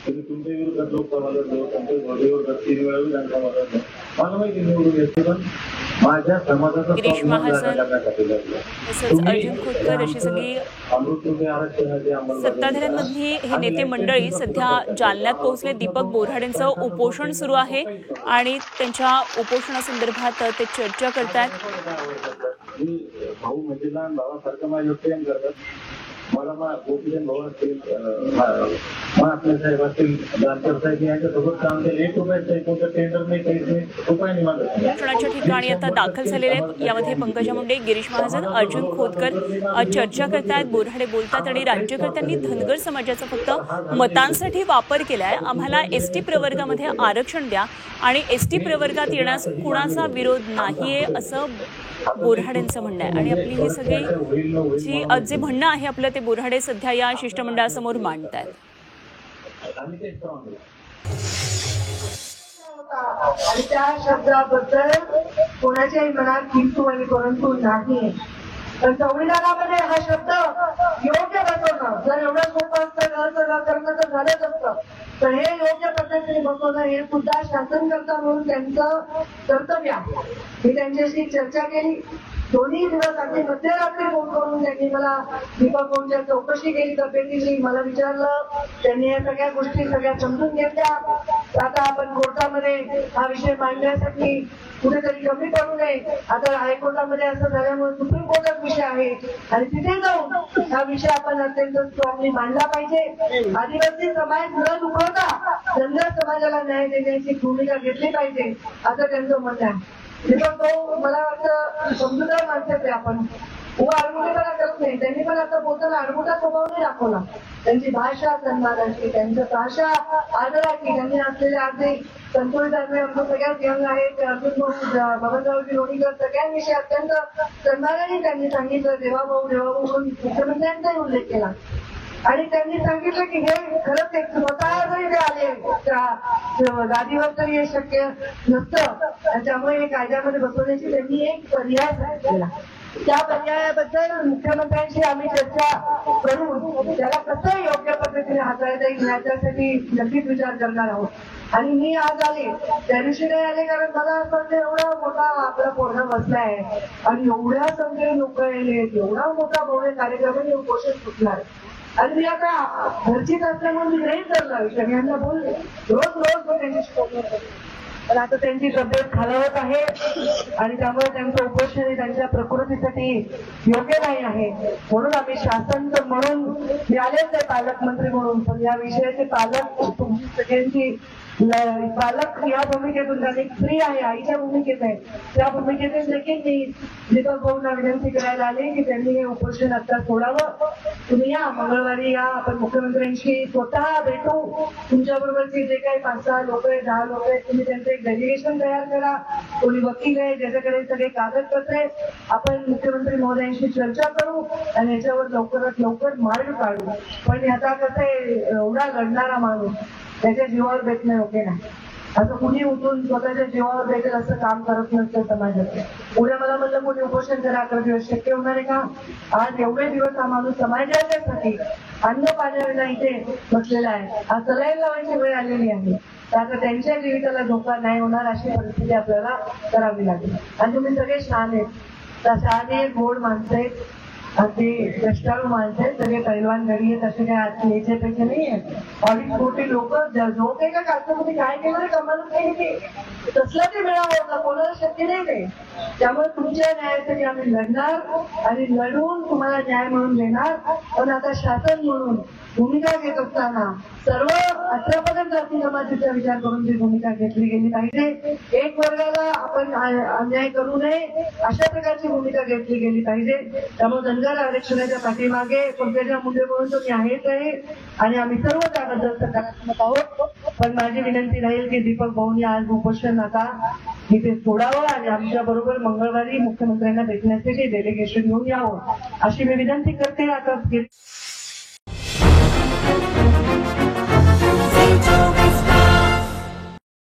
तुम्ही तुमच्या विरोधात लोकसभा लढलो, तुमच्या विरोधात 3 वेळा विधानसभा लढलो, मला माहिती निवडून येते, पण माझ्या समाजाचा गिरीश महाजन तसंच अर्जुन खोतकर अशी सगळी सत्ताधाऱ्यांमधली हे नेते मंडळी सध्या जालन्यात पोहोचले. दीपक बोऱ्हाडेंचं उपोषण सुरू आहे आणि त्यांच्या उपोषणासंदर्भात ते चर्चा करतात. भाऊ म्हणजे लहान भावासारखं माझ्यावर प्रेम करतात. मला गोपीचंद भाऊ असतील, महात्मा साहेब असतील, जानकर साहेब यांच्यासोबत काम केलं. 1 रुपयाचं कोणतं टेंडर नाही, काहीच नाही, रुपयाने मागत. उपोषणाच्या ठिकाणी आता दाखल झालेले आहेत. यामध्ये पंकजा मुंडे, गिरीश महाजन, अर्जुन खोतकर चर्चा करतायत. बोऱ्हाडे बोलतात आणि राज्यकर्त्यांनी धनगर समाजाचा फक्त मतांसाठी वापर केलाय. आम्हाला एसटी प्रवर्गामध्ये आरक्षण द्या आणि एसटी प्रवर्गात येण्यास कुणाचा विरोध नाहीये असं बोऱ्हाडेंचं म्हणणं आहे. आणि आपली ही सगळी जे म्हणणं आहे आपलं ते बोऱ्हाडे सध्या या शिष्टमंडळासमोर मांडत आहेत. आणि त्या शब्दाबद्दल कोणाच्याही मनात किंतु आणि परंतु नाही. पण संविधानामध्ये हा शब्द योग्य बसवणं जर एवढं सोपं असतं सगळं करणं तर झालंच असतं. तर हे योग्य पद्धतीने बसवणं हे सुद्धा शासनकर्ता म्हणून त्यांचं कर्तव्य आहे. मी त्यांच्याशी चर्चा केली. दोन्ही दिवस अगदी मध्यरात्री फोन करून त्यांनी मला दीपक भाऊंच्या चौकशी केली तब्येतीची. मला विचारलं. त्यांनी या सगळ्या गोष्टी सगळ्या समजून घेतल्या. आता आपण कोर्टामध्ये हा विषय मांडण्यासाठी कुठेतरी कमी पडू नये. आता हायकोर्टामध्ये असं झाल्यामुळे सुप्रीम कोर्टात विषय आहे आणि तिथे जाऊन हा विषय आपण अत्यंत स्ट्रॉंगली मांडला पाहिजे. आदिवासी समाज न दुखवता धनगर समाजाला न्याय देण्याची भूमिका घेतली पाहिजे असं त्यांचं म्हणणं आहे. दीपक भाऊ मला वाटतं समजूतदार माणसाचे आपण उभा अडमुठेपणा करत नाही. त्यांनी पण आता बोलताना अडमुठा स्वभाव नाही दाखवला. त्यांची भाषा सन्मानाची, त्यांची भाषा आदराची, त्यांनी असलेले अगदी संतोष दाखवे आमचं सगळ्यात यंग आहेत. अर्जुन बबनरावजी लोणीकर सगळ्यांविषयी अत्यंत सन्मानाने त्यांनी सांगितलं. देवाभाऊ देवाभाऊ म्हणून मुख्यमंत्र्यांचाही उल्लेख केला. आणि त्यांनी सांगितलं की हे खरंच एक स्वतः जरी ते आले त्या गादीवर तरी हे शक्य नसतं. त्यामुळे हे कायद्यामध्ये बसवण्याची त्यांनी एक पर्याय केला. त्या पर्यायाबद्दल मुख्यमंत्र्यांशी आम्ही चर्चा करून त्याला कसं योग्य पद्धतीने हाताळता येईल याच्यासाठी नक्कीच विचार करणार आहोत. आणि मी आज आले त्या दिवशी नाही आले कारण मला असं एवढा मोठा आपला पोरगा बसलाय आणि एवढ्या संख्येने लोक आले, एवढा मोठा भव्य कार्यक्रम उपोषण सुटणार. आणि मी आता घरचीच असल्यामुळे मी नाही करणार विषय. मी यांना बोलले रोज त्यांच्याशी बोलणार. पण आता त्यांची तब्येत खालावत आहे आणि त्यामुळे त्यांचं उपोषण हे त्यांच्या प्रकृतीसाठी योग्य नाही आहे. म्हणून आम्ही शासन म्हणून मी आलेच आहे पालकमंत्री म्हणून, पण या विषयाचे पालक तुमची सगळ्यांची पालक या भूमिकेतून त्यांनी स्त्री आहे, आईच्या भूमिकेत आहे. त्या भूमिकेतून देखील मी दीपक भाऊंना विनंती करायला आले की त्यांनी हे उपोषण आता सोडावं. तुम्ही या मंगळवारी या, आपण मुख्यमंत्र्यांशी स्वतः भेटू. तुमच्याबरोबरचे जे काही 5-6 लोक आहेत, 10 लोक आहेत, तुम्ही त्यांचं एक डेलिगेशन तयार करा. कोणी वकील आहे ज्याच्याकडे सगळे कागदपत्र आहेत, आपण मुख्यमंत्री महोदयांशी चर्चा करू आणि याच्यावर लवकरात लवकर मार्ग काढू. पण आता कसं आहे, एवढा लढणारा माणूस त्याच्या जीवावर बेतणं योग्य नाही. असं कुणी उठून स्वतःच्या जीवावर बेटेल असं काम करत नसतं समाजात. उद्या मला म्हणलं कोणी उपोषण करा 11 दिवस शक्य होणार आहे का? आज एवढे दिवस हा माणूस समाजाच्यासाठी अन्न पाण्याविना इथे बसलेला आहे. आज सलाईन लावायची वेळ आलेली आहे. आता त्यांच्या जीविताला धोका नाही होणार अशी परिस्थिती आपल्याला करावी लागेल. आणि तुम्ही सगळे छान आहेत, शहाणे गोड माणसं आहेत, अगदी कष्टाळू माणसं आहेत, सगळे पैलवान गडी आहेत, असे काही याचे पैसे नाही आहेत. 2.5 कोटी लोक झोप आहे का कागदामध्ये काय केलं कमालच नाही ते तसला ते मिळावं होता, कोणाला शक्य नाही ते. त्यामुळे तुमच्या न्यायासाठी आम्ही लढणार आणि लढून तुम्हाला न्याय म्हणून देणार. पण आता शासन म्हणून भूमिका घेत असताना सर्व 18 जाती जमातीचा विचार करून ती भूमिका घेतली गेली पाहिजे. एक वर्गाला आपण अन्याय करू नये अशा प्रकारची भूमिका घेतली गेली पाहिजे. त्यामुळे धनगर आरक्षणाच्या पाठीमागे पंकजा मुंडे म्हणून तुम्ही आहेच आहे आणि आम्ही सर्व त्याबद्दल सकारात्मक आहोत. पण माझी विनंती राहील की दीपक भाऊंनी आज उपोषण आता इथे सोडावं आणि आमच्या बरोबर मंगळवारी मुख्यमंत्र्यांना भेटण्यासाठी डेलिगेशन घेऊन यावं अशी मी विनंती करते. आता